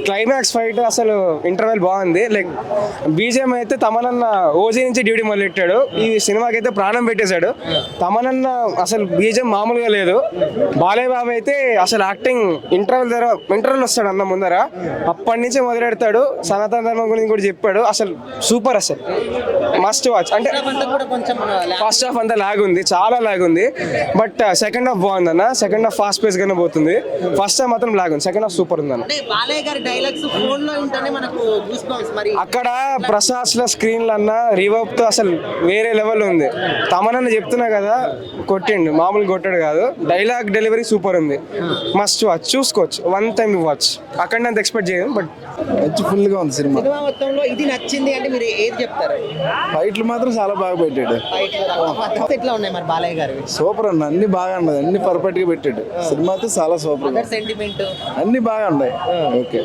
Climax fight అసలు interval బాగుంది. Like BJM అయితే తమనన్న ఓజీ నుంచి డ్యూటీ మొదలెట్టాడు, ఈ సినిమాకి అయితే ప్రాణం పెట్టేశాడు. తమనన్న అసలు బీజేఎం మామూలుగా లేదు. బాలయ్య బాబు అయితే అసలు యాక్టింగ్ ఇంటర్వెల్ వస్తాడు అన్న ముందర, అప్పటి నుంచి మొదలెడతాడు. సనాతన ధర్మం గురించి కూడా చెప్పాడు. అసలు సూపర్, అసలు మస్ట్ వాచ్. అంటే ఫస్ట్ హాఫ్ అంతా లాగ్ ఉంది, చాలా లాగ్ ఉంది. బట్ సెకండ్ హాఫ్ బాగుంది అన్న. సెకండ్ హాఫ్ ఫాస్ట్ పేస్ గానే పోతుంది. ఫస్ట్ హాఫ్ మాత్రం లాగ్ ఉంది, సెకండ్ హాఫ్ సూపర్ ఉంది అన్న. అక్కడ ప్రసాద్ ల స్క్రీన్ అన్న రివర్బ్ తో అసలు వేరే లెవెల్ ఉంది. తమనన్న చెప్తున్నా కదా, కొట్టిండు, మామూలు కొట్టాడు కాదు. డైలాగ్ డెలివరీ సూపర్ ఉంది, మస్ట్ వాచ్, చూసుకోవచ్చు, వన్ టైం వాచ్. అక్కడ అంత ఎక్స్పెక్ట్ చేయను, బట్ మంచి ఫుల్ గా ఉంది సినిమా. మొత్తంలో ఇది నచ్చింది అంటే మీరు ఏది చెప్తారు? ఫైట్లు మాత్రం చాలా బాగా పెట్టాడు. ఎట్లా ఉన్నాయి మరి బాలయ్య గారు? సూపర్ అన్న, అన్ని బాగా ఉన్నది, అన్ని పర్ఫెక్ట్ గా పెట్టాడు. సినిమా అయితే చాలా సూపర్, సెంటిమెంట్ అన్ని బాగా ఉన్నాయి. ఓకే.